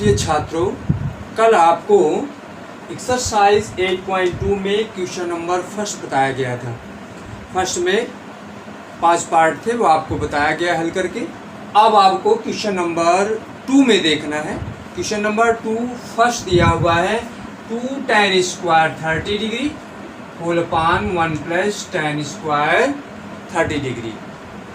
प्रिय छात्रों, कल आपको एक्सरसाइज 8.2 में क्वेश्चन नंबर फर्स्ट बताया गया था। फर्स्ट में 5 पार्ट थे, वो आपको बताया गया हल करके। अब आपको क्वेश्चन नंबर 2 में देखना है। क्वेश्चन नंबर 2 फर्स्ट दिया हुआ है 2 tan square 30 degree whole upon 1 plus tan square 30 degree.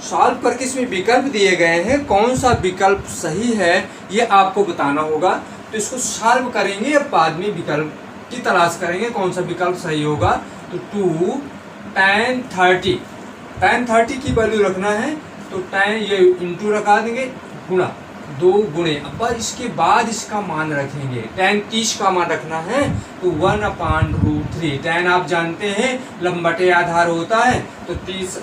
Solve करके इसमें विकल्प दिए गए हैं, कौन सा विकल्प सही है ये आपको बताना होगा। तो इसको सॉल्व करेंगे, अब बाद में विकल्प की तलाश करेंगे कौन सा विकल्प सही होगा। तो 2 tan 30 की वैल्यू रखना है, तो tan ये इंटू रखा देंगे, गुणा 2 गुणे, अब इसके बाद इसका मान रखेंगे। tan 30 का मान रखना है तो 1/√3। tan आप जानते हैं लंबटे आधार होता है, तो 30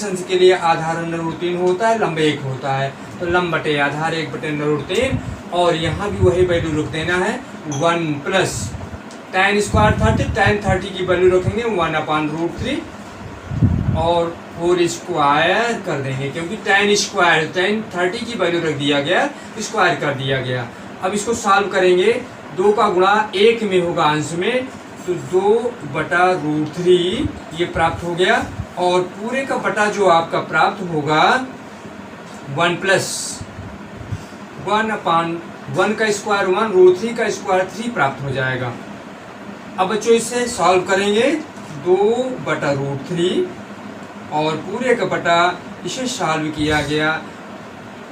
अंश के लिए आधार √3 होता है, लंब 1 होता है, तो लंबटे आधार 1/√3। और यहाँ भी वही वैल्यू रख देना है 1 प्लस tan स्क्वायर 30 की वैल्यू रखेंगे 1/√3 और 4 स्क्वायर कर देंगे, क्योंकि tan 30 की वैल्यू रख दिया गया, स्क्वायर कर दिया गया। अब इसको सॉल्व करेंगे, 2 का गुणा 1 में होगा अंश में, तो 2/√3 ये प्राप्त हो गया। और पूरे का बटा जो आपका प्राप्त होगा 1 प्लस 1/1 का स्क्वायर 1, √3 का स्क्वायर 3 प्राप्त हो जाएगा। अब बच्चों इसे सॉल्व करेंगे, 2/√3 और पूरे का बटा इसे सॉल्व किया गया,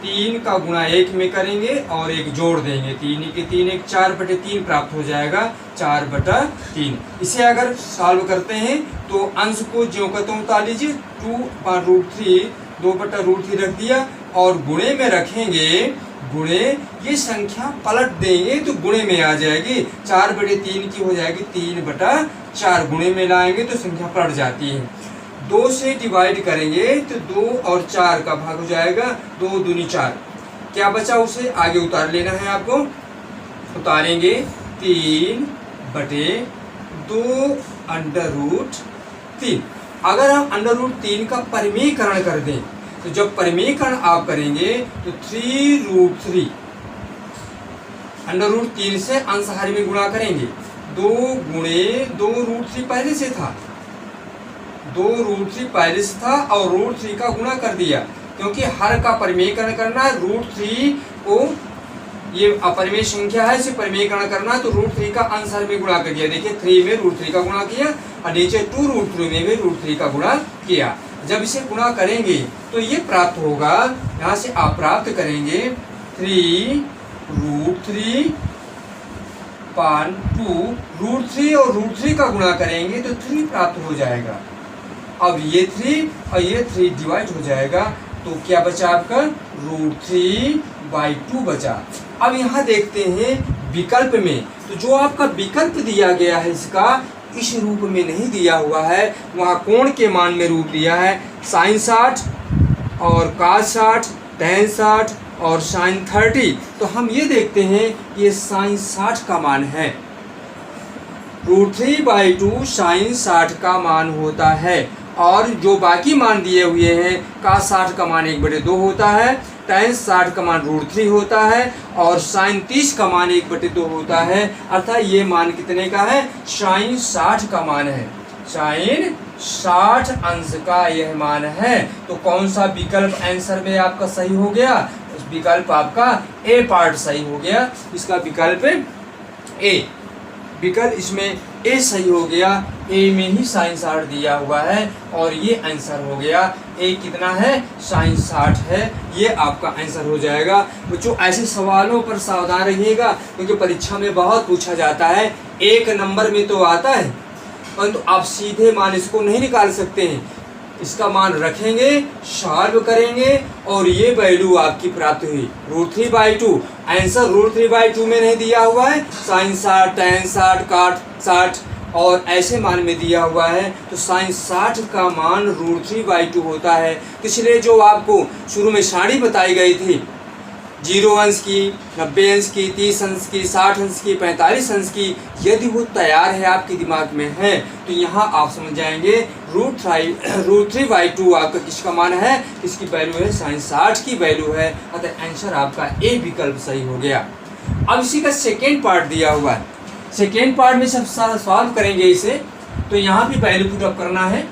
3 का गुणा 1 में करेंगे और 1 जोड़ देंगे, 3 के 3 1 4/3 प्राप्त हो जाएगा, 4/3। इसे अगर सॉल्व करते हैं तो अंश को ज्यों का त्यों उतार लीजिए, 2/√3 रख दिया और गुणे में रखेंगे, गुणे ये संख्या पलट देंगे तो गुणे में आ जाएगी, 4/3 की हो जाएगी 3/4, गुणे में लाएंगे तो संख्या पलट जाती है। 2 से डिवाइड करेंगे तो 2 और 4 का भाग हो जाएगा, 2 दूनी 4, क्या बचा उसे आगे उतार लेना है आपको। उतारेंगे 3/2√3। अगर हम √3 का परिमेयकरण कर दें, तो जब परिमेयकरण आप करेंगे तो 3√3 √3 से अंशहारी में गुणा करेंगे, 2 गुणे 2√3 पहले से था, 2√3 पहले से था और √3 का गुणा कर दिया, क्योंकि हर का परिमेयकरण करना है। √3 को ये अपरिमेय संख्या है, इसे परिमेयकरण करना है, तो √3 का अंशहारी में गुणा कर दिया। देखिए 3 में √3 का गुणा किया और नीचे 2√3 में भी √3 का गुणा किया। जब इसे गुणा करेंगे तो ये प्राप्त होगा, यहाँ से आप प्राप्त करेंगे 3√3/2, √3 और √3 का गुणा करेंगे तो 3 प्राप्त हो जाएगा। अब ये 3 और ये 3 डिवाइड हो जाएगा, तो क्या बचा आपका √3/2 बचा। अब यहाँ देखते हैं विकल्प में, तो जो आपका विकल्प दिया गया है इसका इस रूप में नहीं दिया हुआ है, वहाँ कोण के मान में रूप दिया है, sin 60 और cos 60, tan 60 और sin 30। तो हम ये देखते हैं ये sin 60 का मान है, √3/2 sin 60 का मान होता है। और जो बाकी मान दिए हुए हैं, cos 60 का मान 1/2 होता है, tan 60 का मान √3 होता है और sin 30 का मान 1/2 होता है। अर्थात ये मान कितने का है, sin 60 का मान है, sin 60 अंश का यह मान है। तो कौन सा विकल्प आंसर में आपका सही हो गया, विकल्प आपका ए पार्ट सही हो गया। इसका विकल्प ए, विकल्प इसमें ए सही हो गया, ए में ही sin 60 दिया हुआ है और ये आंसर हो गया। ए कितना है, sin 60 है, ये आपका आंसर हो जाएगा। बच्चों ऐसे सवालों पर सावधान रहिएगा, क्योंकि परीक्षा में बहुत पूछा जाता है, 1 नंबर में तो आता है, परंतु आप सीधे मान इसको नहीं निकाल सकते हैं। इसका मान रखेंगे, सॉल्व करेंगे और ये वैल्यू आपकी प्राप्त हुई √3/2। आंसर √3/2 में नहीं दिया हुआ है, sin 60, tan 60, cot 60 और ऐसे मान में दिया हुआ है, तो sin 60 का मान √3/2 होता है। इसलिए जो आपको शुरू में सारणी बताई गई थी, 0 अंश की, 90 अंश की, 30 अंश की, 60 अंश की, 45 अंश की, यदि वो तैयार है आपके दिमाग में है, तो यहाँ आप समझ जाएंगे √3/2 आपका किसका मान है, इसकी वैल्यू है sin 60 की वैल्यू है। अतः आंसर आपका ए विकल्प सही हो गया। अब इसी का सेकेंड पार्ट दिया हुआ है, सेकेंड पार्ट में सब सारा सॉल्व करेंगे इसे, तो यहाँ भी वैल्यू पुट अप करना है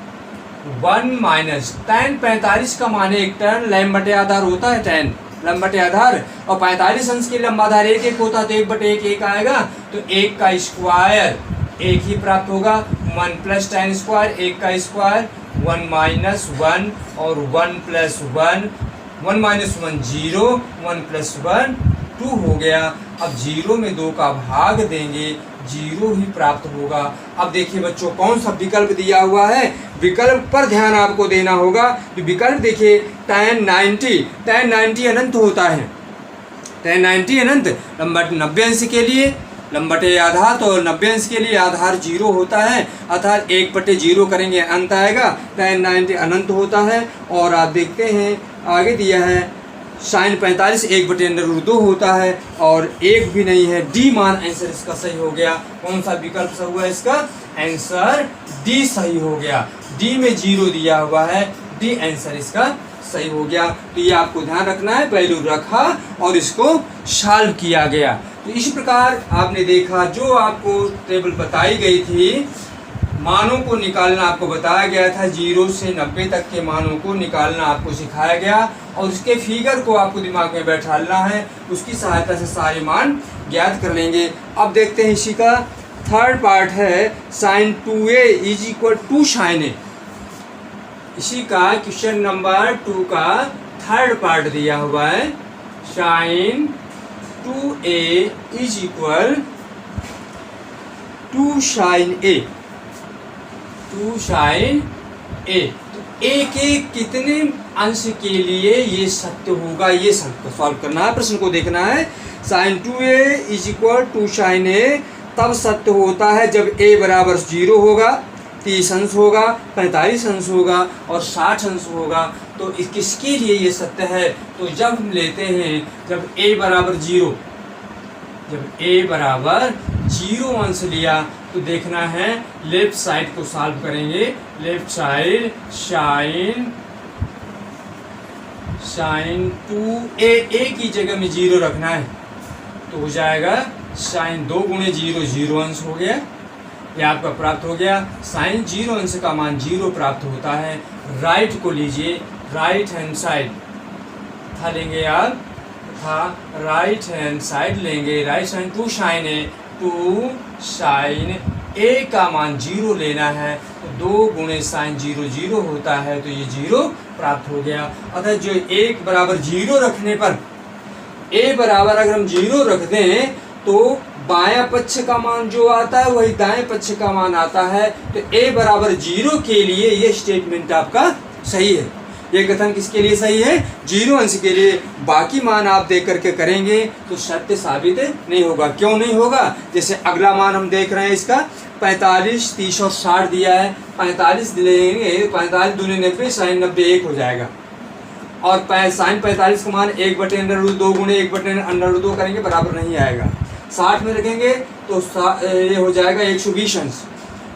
1 माइनस tan 45 का मान है 1 tan लैम्ब बटे आधार होता है, tan लंब बटे आधार, और 45 अंश के लंब आधार 1 1 होता है, तो 1 बटे 1 1 आएगा, तो 1 का स्क्वायर 1 ही प्राप्त होगा, 1 प्लस tan स्क्वायर 1 का स्क्वायर 1 माइनस 1 और 1 प्लस 1, 1 माइनस 1 0, 1 प्लस 1 2 हो गया। अब 0 में 2 का भाग देंगे, 0 ही प्राप्त होगा। अब देखिए बच्चों कौन सा विकल्प दिया हुआ है, विकल्प पर ध्यान आपको देना होगा। तो विकल्प देखिए tan 90 अनंत होता है, tan 90 अनंत, लंबट 90 अंश के लिए लंबटे आधार, तो 90 अंश के लिए आधार 0 होता है, अर्थात 1 बटे 0 करेंगे अंत आएगा, tan 90 अनंत होता है। और आप देखते हैं आगे दिया है sin 45 1 बटे √2 होता है, और 1 भी नहीं है, डी मान आंसर इसका सही हो गया। कौन सा विकल्प सही हुआ इसका आंसर, डी सही हो गया, डी में 0 दिया हुआ है, डी आंसर इसका सही हो गया। तो ये आपको ध्यान रखना है, वैल्यू रखा और इसको सॉल्व किया गया। तो इस प्रकार आपने देखा जो आपको टेबल बताई गई थी, मानों को निकालना आपको बताया गया था, 0 से 90 तक के मानों को निकालना आपको सिखाया गया, और उसके फिगर को आपको दिमाग में बैठाना है, उसकी सहायता से सारे मान ज्ञात कर लेंगे। अब देखते हैं इसी का थर्ड पार्ट है sin 2a is equal to sin a। इसी का क्वेश्चन नंबर 2 का थर्ड पार्ट दिया हुआ है, sin 2a is equal to sin a, two sin a। तो a के कितने अंश के लिए ये सत्य होगा, ये सॉल्व करना है, प्रश्न को देखना है। sin 2a is equal to sin a तब सत्य होता है जब a बराबर 0 होगा, 30 अंश होगा, 45 अंश होगा और 60 अंश होगा। तो किसके लिए ये सत्य है, तो जब हम लेते हैं जब a बराबर 0, जब a बराबर 0 अंश लिया, तो देखना है लेफ्ट साइड को सॉल्व करेंगे, लेफ्ट साइड sin 2a की जगह में 0 रखना है, तो हो जाएगा sin 2 गुणे 0 0 अंश हो गया, ये आपका प्राप्त हो गया। sin 0 अंश का मान 0 प्राप्त होता है। राइट को लीजिए, राइट हैंड साइड था लेंगे आप, था राइट हैंड साइड लेंगे, राइट साइड 2 sin a का मान 0 लेना है, तो 2 गुणे sin 0 0 होता है, तो ये 0 प्राप्त हो गया। अतः जो 1 बराबर 0 रखने पर, a बराबर अगर हम 0 रख दें तो बायां पक्ष का मान जो आता है वही दाएं पक्ष का मान आता है, तो a बराबर 0 के लिए ये स्टेटमेंट आपका सही है। ये कथन किसके लिए सही है, 0 अंश के लिए। बाकी मान आप देख करके करेंगे तो सत्य साबित नहीं होगा। क्यों नहीं होगा, जैसे अगला मान हम देख रहे हैं इसका 45 30 और 60 दिया है, 45 लेंगे, 45 दूनी 90, sin 90 1 हो जाएगा, और sin 45 का मान 1 बटे √2 गुणे 1 बटे √2 करेंगे, बराबर नहीं आएगा। 60 में रखेंगे तो ये हो जाएगा 120 अंश,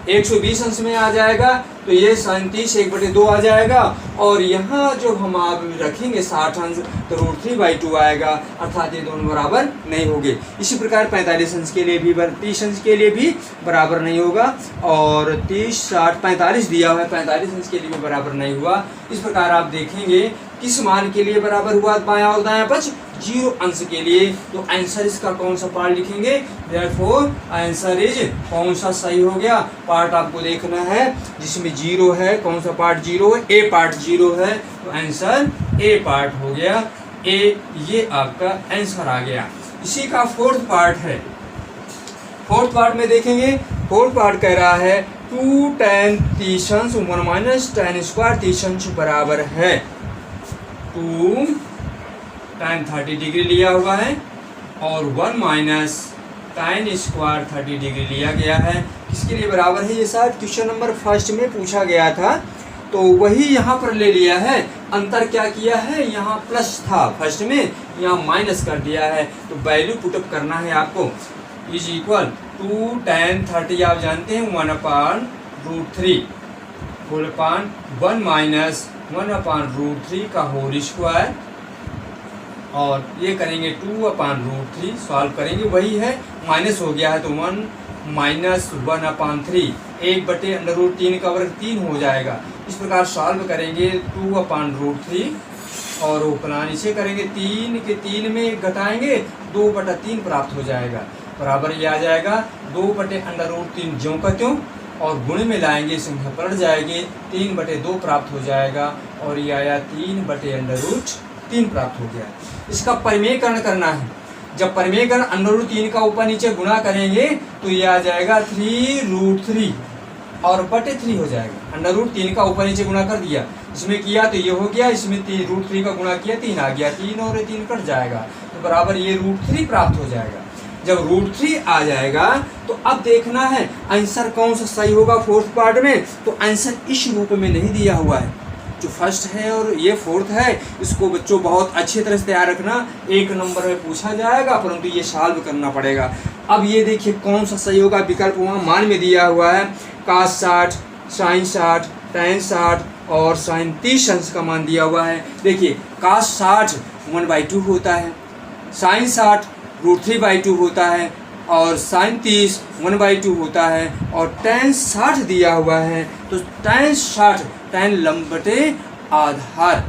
120 अंश में आ जाएगा, तो ये 37 1 बटे 2 आ जाएगा, और यहाँ जो हम आप रखेंगे 60 अंश तो √3/2 आएगा, अर्थात ये दोनों बराबर नहीं होंगे। इसी प्रकार 45 अंश के लिए भी 30 अंश के लिए भी बराबर नहीं होगा, और 30 60 45 दिया हुआ है, 45 अंश के लिए भी बराबर नहीं हुआ। इस प्रकार आप देखेंगे किस मान के लिए बराबर हुआ, बायां और दायां पक्ष 0 अंश के लिए, तो आंसर इसका कौन सा पार्ट लिखेंगे, देयरफॉर आंसर इज कौन सा सही हो गया, पार्ट आपको देखना है जिसमें 0 है, कौन सा पार्ट 0 है, ए पार्ट 0 है, तो आंसर ए पार्ट हो गया, ए ये आपका आंसर आ गया। इसी का फोर्थ पार्ट है, फोर्थ पार्ट में देखेंगे, फोर्थ पार्ट कह रहा है 2 tan 30 अंश 1 माइनस tan स्क्वायर 30 अंश बराबर है 2 tan 30 डिग्री लिया हुआ है, और 1 माइनस tan स्क्वायर 30 डिग्री लिया गया है। किसके लिए बराबर है, ये शायद क्वेश्चन नंबर 1 में पूछा गया था, तो वही यहाँ पर ले लिया है। अंतर क्या किया है, यहाँ प्लस था 1 में, यहाँ माइनस कर दिया है, तो वैल्यू पुटअप करना है आपको। इज इक्वल 2 tan 30 आप जानते हैं 1/√3 होल अपान 1 माइनस 1/√3 का होल स्क्वायर और ये करेंगे 2/√3 सॉल्व करेंगे, वही है माइनस हो गया है तो 1 माइनस 1/3 1/√3 का वर्ग 3 हो जाएगा। इस प्रकार सॉल्व करेंगे 2/√3 और उपला नीचे करेंगे 3 के 3 में 1 घटाएंगे 2/3 प्राप्त हो जाएगा, बराबर ये आ जाएगा 2/√3 ज्यों का त्यों और गुणे में लाएंगे संख्या पलट जाएगी 3/2 प्राप्त हो जाएगा और ये आया 3/√3 प्राप्त हो गया। इसका परिमेयकरण करना है, जब परिमेयकरण √3 का ऊपर नीचे गुणा करेंगे तो ये आ जाएगा 3√3 और बटे 3 हो जाएगा। √3 का ऊपर नीचे गुणा कर दिया, इसमें किया तो ये हो गया, इसमें √3 का गुणा किया 3 आ गया, 3 और 3 कट जाएगा तो बराबर ये √3 प्राप्त हो जाएगा। जब √3 आ जाएगा तो अब देखना है आंसर कौन सा सही होगा फोर्थ पार्ट में, तो आंसर इस रूप में नहीं दिया हुआ है, जो फर्स्ट है और ये फोर्थ है, इसको बच्चों बहुत अच्छी तरह से तैयार रखना, 1 नंबर में पूछा जाएगा परंतु ये सॉल्व करना पड़ेगा। अब ये देखिए कौन सा सही होगा, विकल्प वहाँ मान में दिया हुआ है cos 60 sin 60 tan 60 और sin 30 अंश का मान दिया हुआ है। देखिए cos 60 1/2 होता है, sin 60 √3/2 होता है और sin 30 1/2 होता है और tan 60 दिया हुआ है तो tan 60 tan लंब बटे आधार,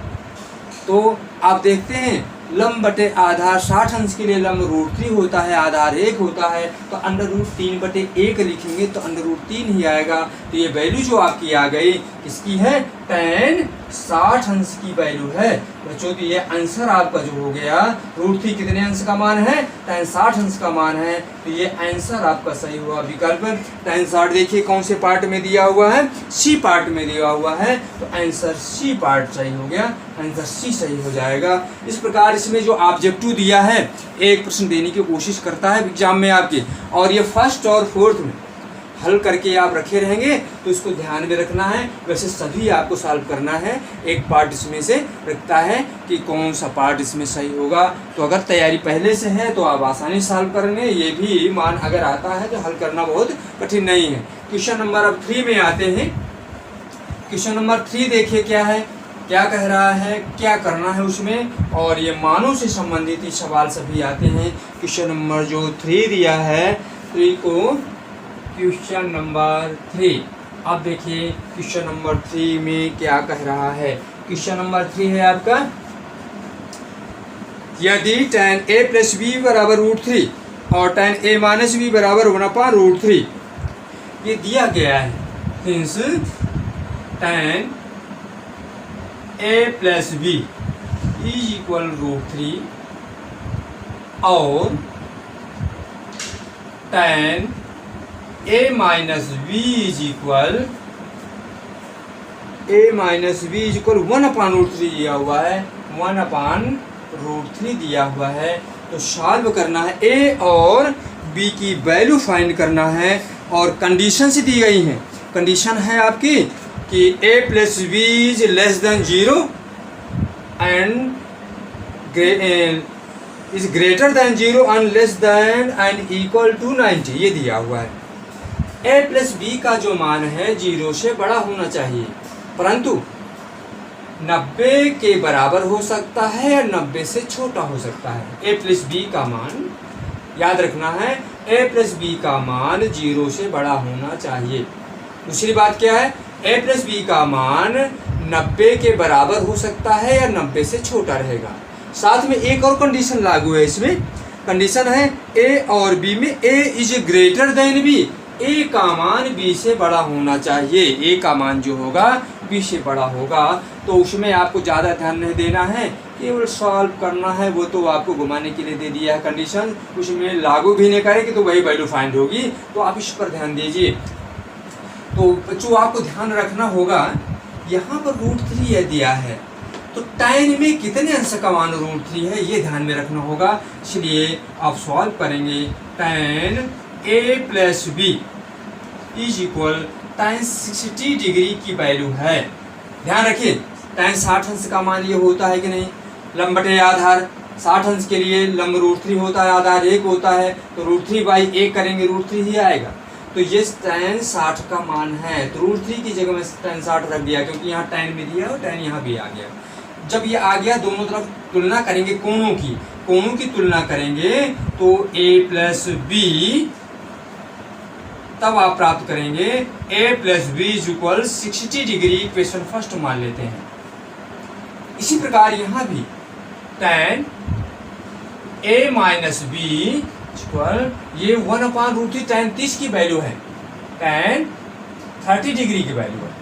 तो आप देखते हैं लंब बटे आधार 60 अंश के लिए लंब √3 होता है, आधार 1 होता है तो √3/1 लिखेंगे तो √3 ही आएगा। तो ये वैल्यू जो आपकी आ गई किसकी है, tan 60 अंश की वैल्यू है बच्चों। तो ये आंसर आपका जो हो गया √3 कितने अंश का मान है, tan 60 अंश का मान है, तो ये आंसर आपका सही हुआ विकल्प। tan 60 देखिए कौन से पार्ट में दिया हुआ है, सी पार्ट में दिया हुआ है तो आंसर सी पार्ट सही हो गया, आंसर सी सही हो जाएगा। इस प्रकार इसमें जो ऑब्जेक्टिव दिया है एक प्रश्न देने की कोशिश करता है एग्जाम में आपके, और ये फर्स्ट और फोर्थ में हल करके आप रखे रहेंगे तो इसको ध्यान में रखना है। वैसे सभी आपको सॉल्व करना है, एक पार्ट इसमें से रखता है कि कौन सा पार्ट इसमें सही होगा, तो अगर तैयारी पहले से है तो आप आसानी सॉल्व करेंगे, ये भी मान अगर आता है तो हल करना बहुत कठिन नहीं है। क्वेश्चन नंबर अब 3 में आते हैं। क्वेश्चन नंबर 3 देखिए क्या है, क्या कह रहा है, क्या करना है उसमें, और ये मानों से संबंधित ही सवाल सभी आते हैं। क्वेश्चन नंबर जो 3 दिया है 3 को क्वेश्चन नंबर 3, अब देखिए क्वेश्चन नंबर 3 में क्या कह रहा है। क्वेश्चन नंबर 3 है आपका, यदि tan a + b = √3 और tan a - b = 1/√3 ये दिया गया है, हिंस tan a + b = √3 और tan a - b = 1/√3 दिया हुआ है, 1/√3 दिया हुआ है। तो सॉल्व करना है, a और b की वैल्यू फाइंड करना है और कंडीशन से दी गई है। कंडीशन है आपकी कि a + b < 0 and is greater than 0 and less than and equal to 90, ये दिया हुआ है। a + b का जो मान है 0 से बड़ा होना चाहिए, परंतु 90 के बराबर हो सकता है या 90 से छोटा हो सकता है। a + b का मान याद रखना है, a + b का मान 0 से बड़ा होना चाहिए। दूसरी बात क्या है, a + b का मान 90 के बराबर हो सकता है या 90 से छोटा रहेगा। साथ में एक और कंडीशन लागू है इसमें, कंडीशन है a और b में a is greater than b, a का मान b से बड़ा होना चाहिए, a का मान जो होगा b से बड़ा होगा। तो उसमें आपको ज़्यादा ध्यान नहीं देना है, केवल सॉल्व करना है, वो तो आपको घुमाने के लिए दे दिया है कंडीशन, उसमें लागू भी नहीं करेंगे तो वही वैल्यू फाइंड होगी, तो आप इस पर ध्यान दीजिए। तो बच्चों आपको ध्यान रखना होगा, यहाँ पर √3 यह दिया है तो tan में कितने अंश का मान √3 है ये ध्यान में रखना होगा। इसलिए आप सॉल्व करेंगे tan a + b = tan 60 degree की वैल्यू है। ध्यान रखिए tan 60 अंश का मान ये होता है कि नहीं, लंब बटे आधार 60 अंश के लिए लंब √3 होता है, आधार 1 होता है, तो √3/1 करेंगे √3 ही आएगा। तो ये tan 60 का मान है, तो √3 की जगह में tan 60 रख दिया क्योंकि यहाँ tan में दिया और tan यहाँ भी आ गया। जब ये आ गया दोनों तरफ तुलना करेंगे कोणों की तुलना करेंगे तो a प्लस बी, तब आप प्राप्त करेंगे a plus B is equal 60 degree, equation first मान लेते हैं। इसी प्रकार यहाँ भी tan a minus B equal to 1/√3 tan 30 की वैल्यू है, tan 30 डिग्री की वैल्यू है।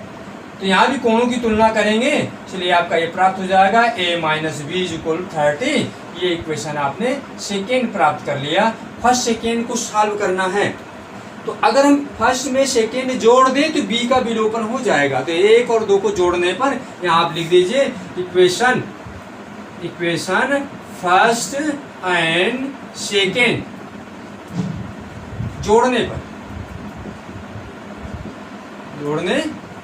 तो यहाँ भी कोणों की तुलना करेंगे, चलिए आपका ये प्राप्त हो जाएगा a minus B is equal 30। ये इक्वेशन आपने सेकेंड प्राप्त कर लिया। फर्स्ट सेकेंड को सॉल्व करना है, तो अगर हम फर्स्ट में सेकेंड जोड़ दें तो b का विलोपन हो जाएगा। तो 1 और 2 को जोड़ने पर यहाँ आप लिख दीजिए इक्वेशन फर्स्ट एंड सेकेंड जोड़ने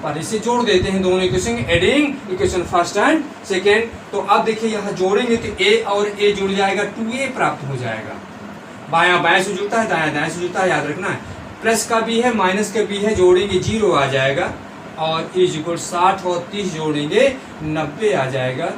पर इसे जोड़ देते हैं दोनों equation, adding equation first and second. तो अब देखिए यहाँ जोड़ेंगे तो a और a जुड़ जाएगा, 2a प्राप्त हो जाएगा। बायां बाएं से जुड़ता है, दायां दाएं से जुड़ता है, याद रखना है। प्लस का भी है माइनस का भी है, जोड़ेंगे 0 आ जाएगा और इज इक्वल 60 और 30 जोड़ेंगे 90 आ जाएगा।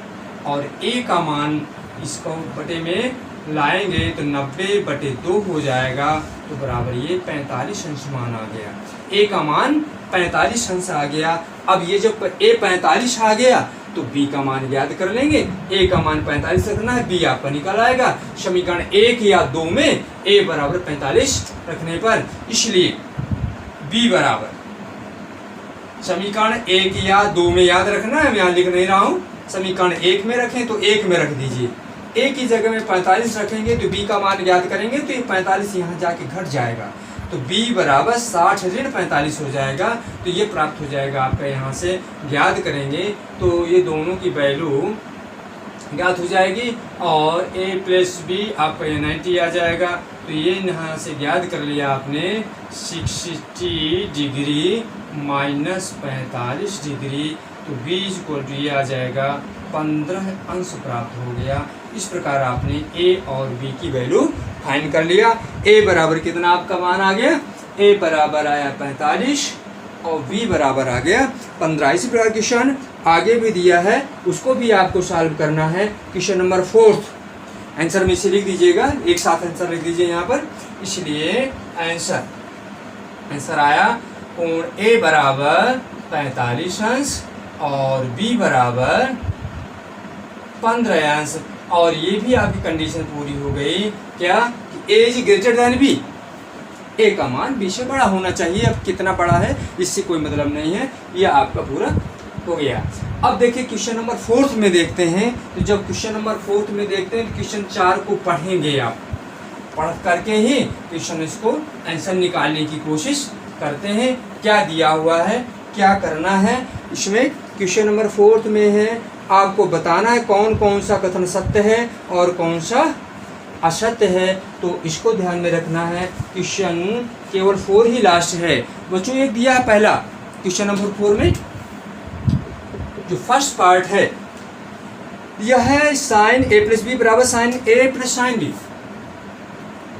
और a का मान इसको बटे में लाएंगे तो 90/2 हो जाएगा, तो बराबर ये 45 अंश मान आ गया। a का मान 45 अंश आ गया। अब ये जब a 45 आ गया तो b का मान याद कर लेंगे, a का मान 45 रखना है, b आपका निकल आएगा समीकरण 1 या 2 में a बराबर 45 रखने पर। इसलिए b बराबर समीकरण 1 या 2 में याद रखना है, मैं यहाँ लिख नहीं रहा हूँ। समीकरण 1 में रखें तो 1 में रख दीजिए, a की जगह में 45 रखेंगे तो b का मान याद करेंगे तो ये 45 यहाँ जाके घट जाएगा, तो b बराबर 60 ऋण 45 हो जाएगा। तो ये प्राप्त हो जाएगा आपका, यहाँ से ज्ञात करेंगे तो ये दोनों की वैल्यू ज्ञात हो जाएगी और a प्लस बी आपका ये 90 आ जाएगा। तो ये यहाँ से ज्ञात कर लिया आपने 60 डिग्री माइनस 45 डिग्री, तो b इक्वल टू ये आ जाएगा 15 अंश प्राप्त हो गया। इस प्रकार आपने a और b की वैल्यू फाइंड कर लिया। a बराबर कितना आपका मान आ गया, a बराबर आया 45 और b बराबर आ गया 15। इसी प्रकार क्वेश्चन आगे भी दिया है, उसको भी आपको सॉल्व करना है। क्वेश्चन नंबर 4 आंसर में से लिख दीजिएगा, एक साथ आंसर लिख दीजिए यहाँ पर। इसलिए आंसर आया कोण a बराबर 45 अंश और b बराबर 15 अंश। और ये भी आपकी कंडीशन पूरी हो गई क्या, कि a is greater than b, a का मान b से बड़ा होना चाहिए। अब कितना बड़ा है इससे कोई मतलब नहीं है, ये आपका पूरा हो गया। अब देखिए क्वेश्चन नंबर 4 में देखते हैं। तो जब क्वेश्चन नंबर 4 में देखते हैं तो क्वेश्चन 4 को पढ़ेंगे, आप पढ़ करके ही क्वेश्चन इसको आंसर निकालने की कोशिश करते हैं। क्या दिया हुआ है, क्या करना है इसमें। क्वेश्चन नंबर 4 में है आपको बताना है कौन कौन सा कथन सत्य है और कौन सा असत्य है, तो इसको ध्यान में रखना है। क्वेश्चन केवल 4 ही लास्ट है बच्चों। एक दिया है पहला क्वेश्चन नंबर 4 में जो फर्स्ट पार्ट है यह है साइन a प्लस बी बराबर sine a plus sine b.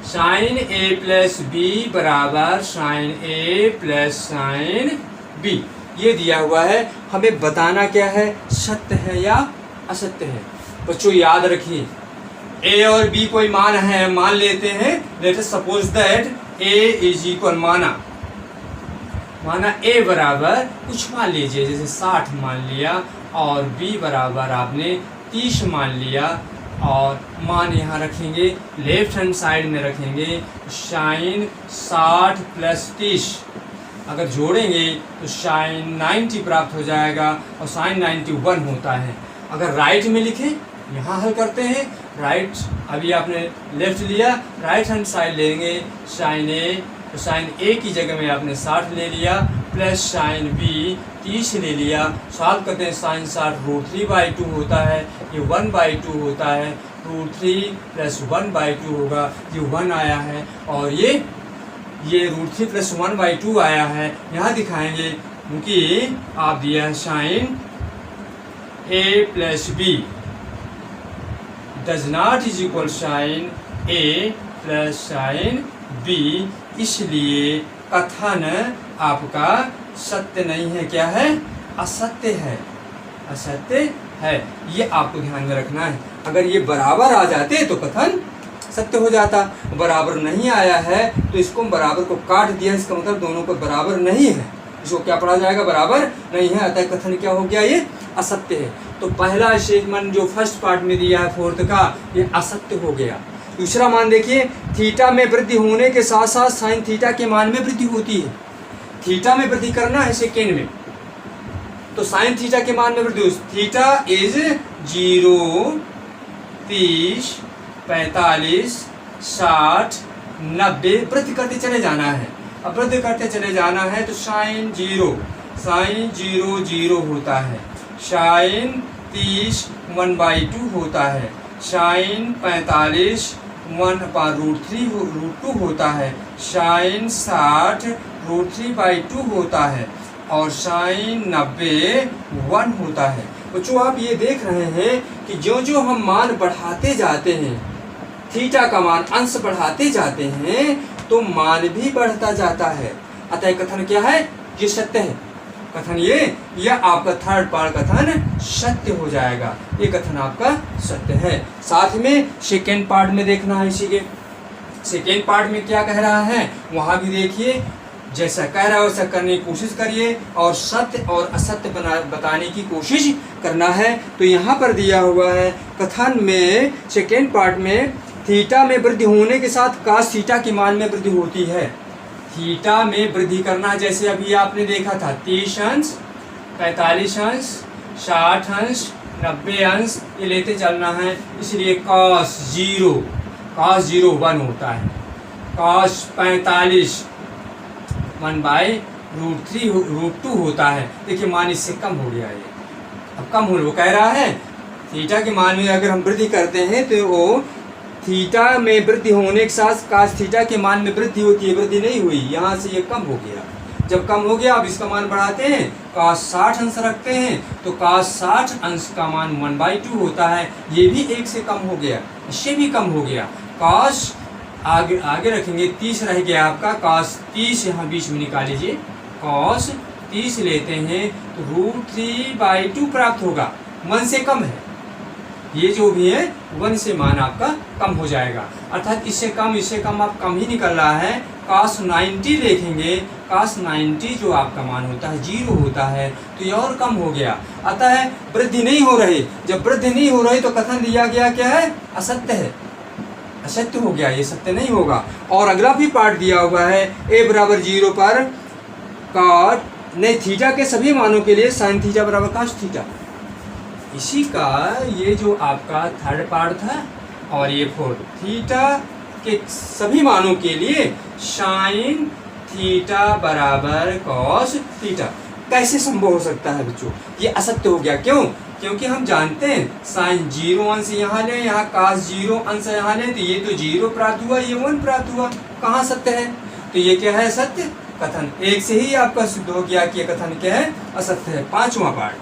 Sine a plus b बराबर sine a plus sine b, ये दिया हुआ है। हमें बताना क्या है, सत्य है या असत्य है। बच्चों याद रखिए a और b कोई मान है, मान लेते हैं। Let us suppose that a is equal माना a बराबर कुछ मान लीजिए, जैसे 60 मान लिया, और b बराबर आपने 30 मान लिया, और मान यहाँ रखेंगे लेफ्ट हैंड साइड में रखेंगे साइन 60 प्लस 30। अगर जोड़ेंगे तो साइन 90 प्राप्त हो जाएगा और साइन 91 होता है। अगर राइट में लिखें, यहाँ हल करते हैं। राइट अभी आपने लेफ्ट लिया, राइट हैंड साइड लेंगे साइन a, तो साइन a की जगह में आपने 60 ले लिया, प्लस साइन b 30 ले लिया। सॉल्व करते हैं, साइन 60 √3/2 होता है, ये 1/2 होता है, √3 प्लस 1/2 होगा, ये 1 आया है, और ये √3 प्लस 1/2 आया है। यहाँ दिखाएंगे क्योंकि आप दिया है sine a plus b does not is equal sine a plus sine b, इसलिए कथन आपका सत्य नहीं है, क्या है, असत्य है, असत्य है, ये आपको ध्यान में रखना है। अगर ये बराबर आ जाते तो कथन सत्य हो जाता, बराबर नहीं आया है तो इसको बराबर को काट दिया, इसका मतलब दोनों को बराबर नहीं है, इसको क्या पढ़ा जाएगा, बराबर नहीं है, अतः कथन क्या हो गया, ये असत्य है। तो पहला स्टेटमेंट जो फर्स्ट पार्ट में दिया है फोर्थ का, ये असत्य हो गया। दूसरा मान देखिए, थीटा में वृद्धि होने के साथ साथ साइन थीटा के मान में वृद्धि होती है। थीटा में वृद्धि करना है सेकेंड में, तो साइन थीटा के मान में वृद्धि, थीटा इज 0, 30, 45, 60, 90 वृद्धि करते चले जाना है। अब वृद्धि करते चले जाना है तो साइन 0 0 होता है, साइन 30 1/2 होता है, साइन 45 1/√3 होता है, साइन 60 √3/2 होता है और साइन 90 1 होता है। बच्चों आप ये देख रहे हैं कि जो जो हम मान बढ़ाते जाते हैं, थीटा का मान अंश बढ़ाते जाते हैं तो मान भी बढ़ता जाता है, अतः कथन क्या है, ये सत्य है। कथन ये आपका थर्ड पार्ट कथन सत्य हो जाएगा, ये कथन आपका सत्य है। साथ में सेकेंड पार्ट में देखना है, इसी के सेकेंड पार्ट में क्या कह रहा है वहां भी देखिए, जैसा कह रहा है वैसा करने की कोशिश करिए और सत्य और असत्य बताने की कोशिश करना है। तो यहाँ पर दिया हुआ है कथन में सेकेंड पार्ट में, थीटा में वृद्धि होने के साथ काश थीटा के मान में वृद्धि होती है। थीटा में वृद्धि करना, जैसे अभी आपने देखा था 30 अंश, 45 अंश, 60 अंश, 90 अंश, ये लेते चलना है। इसलिए cos 0 1 होता है, cos 45 1/√2 होता है। देखिए मान इससे कम हो गया, ये अब कम हो, वो कह रहा है थीटा के मान में अगर हम वृद्धि करते हैं तो वो थीटा में वृद्धि होने के साथ काश थीटा के मान में वृद्धि होती है, वृद्धि नहीं हुई, यहाँ से ये कम हो गया। जब कम हो गया अब इसका मान बढ़ाते हैं, काश 60 अंश रखते हैं तो काश 60 अंश का मान 1/2 होता है, ये भी 1 से कम हो गया, इससे भी कम हो गया। काश आगे रखेंगे 30 रह गया आपका, काश 30 यहाँ बीच में निकाल लीजिए, काश 30 लेते हैं तो √3/2 प्राप्त होगा, 1 से कम है, ये जो भी है 1 से मान आपका कम हो जाएगा, अर्थात इससे कम आप कम ही निकल रहा है। काश 90 देखेंगे, काश 90 जो आपका मान होता है 0 होता है, तो ये और कम हो गया, अतः वृद्धि नहीं हो रही। जब वृद्धि नहीं हो रही तो कथन दिया गया क्या है, असत्य है, असत्य हो गया, ये सत्य नहीं होगा। और अगला भी पार्ट दिया हुआ है, a बराबर 0 पर cot नहीं थीटा के सभी मानों के लिए साइन थीटा बराबर काश थीटा, इसी का ये जो आपका थर्ड पार्ट था और ये फोर्थ, थीटा के सभी मानों के लिए साइन थीटा बराबर कॉस थीटा। कैसे संभव हो सकता है बच्चों, ये असत्य हो गया, क्यों, क्योंकि हम जानते हैं साइन 0 अंश यहाँ ले, यहाँ काश 0 अंश यहाँ ले, तो ये तो 0 प्राप्त हुआ, ये 1 प्राप्त हुआ, कहाँ सत्य है, तो ये क्या है, सत्य। कथन एक से ही आपका सिद्ध हो गया कि ये कथन क्या है, असत्य है। पांचवा पार्ट,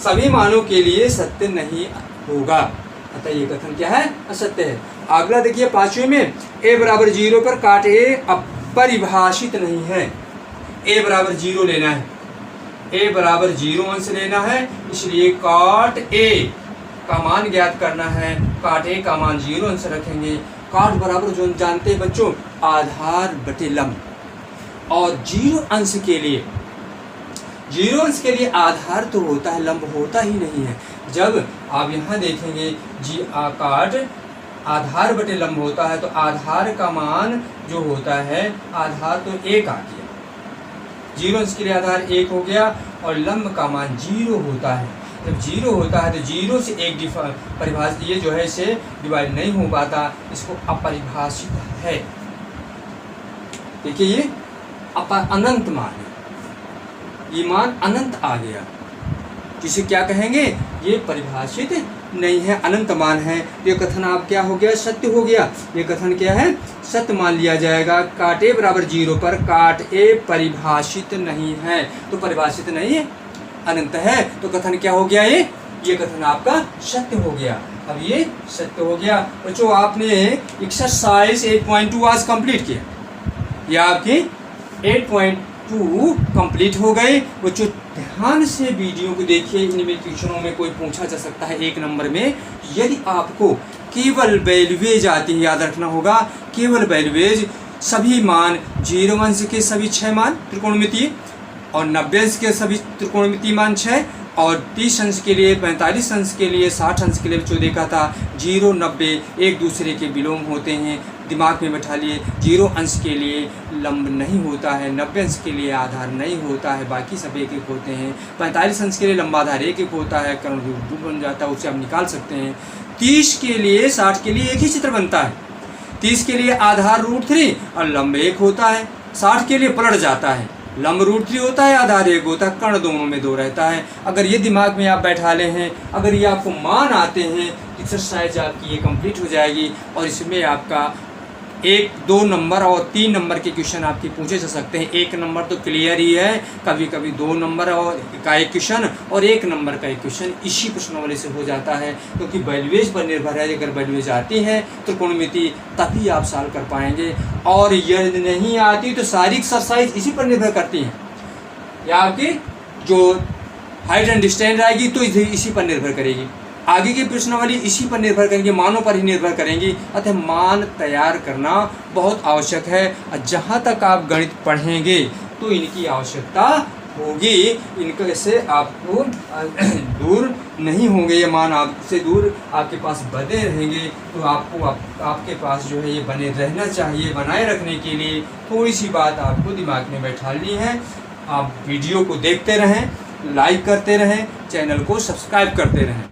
सभी मानों के लिए सत्य नहीं होगा, अतः ये कथन क्या है, असत्य है। अगला देखिए पांचवें में, a बराबर 0 पर काट a अपरिभाषित नहीं है, a बराबर 0 लेना है, a बराबर 0 अंश लेना है, इसलिए काट a का मान ज्ञात करना है, काट a का मान 0 अंश रखेंगे। काट बराबर जो जानते हैं बच्चों, आधार बटे लंब, और 0 अंश के लिए 0 अंश के लिए आधार तो होता है, लंब होता ही नहीं है। जब आप यहाँ देखेंगे काट आधार बटे लंब होता है, तो आधार का मान जो होता है, आधार तो 1 आ गया, 0 अंश के लिए आधार 1 हो गया, और लंब का मान 0 होता है। जब 0 होता है तो 0 से 1 परिभाषित, ये जो है इसे डिवाइड नहीं हो पाता, इसको अपरिभाषित है। देखिए ये अनंत मान है, ये मान अनंत आ गया, जिसे क्या कहेंगे, ये परिभाषित नहीं है, अनंत मान है। ये कथन आप क्या हो गया, सत्य हो गया, ये कथन क्या है, सत्य मान लिया जाएगा। काट ए बराबर 0 पर काट ए परिभाषित नहीं है, तो परिभाषित नहीं है, अनंत है, तो कथन क्या हो गया, ये कथन आपका सत्य हो गया। अब ये सत्य हो गया। बच्चों आपने एक्सरसाइज 8.2 आज कंप्लीट किया, ये आपकी 8.2 2 कंप्लीट हो गए। बच्चों ध्यान से वीडियो को देखिए, इनमें क्वेश्चनों में कोई पूछा जा सकता है 1 नंबर में, यदि आपको केवल वैल्यूएज आती है, याद रखना होगा केवल वैल्यूएज, सभी मान 0 अंश के सभी 6 मान त्रिकोणमितीय और 90 अंश के सभी त्रिकोणमितीय मान 6 और 30 अंश के लिए, 45 अंश के लिए, 60 अंश के लिए बच्चों देखा था 0, 90 एक दूसरे के विलोम होते हैं। दिमाग में बैठा लिए 0 अंश के लिए लंब नहीं होता है, 90 अंश के लिए आधार नहीं होता है, बाकी सब एक एक होते हैं। 45 अंश के लिए लंबा आधार एक एक होता है, कर्ण रूप बन जाता है, उसे आप निकाल सकते हैं। 30 के लिए 60 के लिए एक ही चित्र बनता है, 30 के लिए आधार √3 और लंब 1 होता है, 60 के लिए पलट जाता है, लंब √3 होता है, आधार 1 होता है, कर्ण दोनों में 2 रहता है। अगर ये दिमाग में आप बैठा ले हैं, अगर ये आपको मान आते हैं, एक्सरसाइज आपकी ये कंप्लीट हो जाएगी और इसमें आपका 1, 2 नंबर और 3 नंबर के क्वेश्चन आपके पूछे जा सकते हैं। 1 नंबर तो क्लियर ही है, कभी कभी 2 नंबर और का एक क्वेश्चन और 1 नंबर का एक क्वेश्चन इसी प्रश्नावली से हो जाता है, क्योंकि वैल्यूएज पर निर्भर है। अगर वैल्यूएज आती है त्रिकोणमिति तभी आप सॉल्व कर पाएंगे, और यदि नहीं आती तो सारी एक्सरसाइज इसी पर निर्भर करती हैं, या आपकी जो हाइट एंड डिस्टेंस आएगी तो इसी पर निर्भर करेगी, आगे की प्रश्नावली इसी पर निर्भर करेंगे, मानों पर ही निर्भर करेंगी। अतः मान तैयार करना बहुत आवश्यक है, और जहाँ तक आप गणित पढ़ेंगे तो इनकी आवश्यकता होगी, इनके से आपको दूर नहीं होंगे, ये मान आपसे दूर आपके पास बने रहेंगे। तो आपको आपके पास जो है ये बने रहना चाहिए। बनाए रखने के लिए थोड़ी सी बात आपको दिमाग में बैठानी है। आप वीडियो को देखते रहें, लाइक करते रहें, चैनल को सब्सक्राइब करते रहें।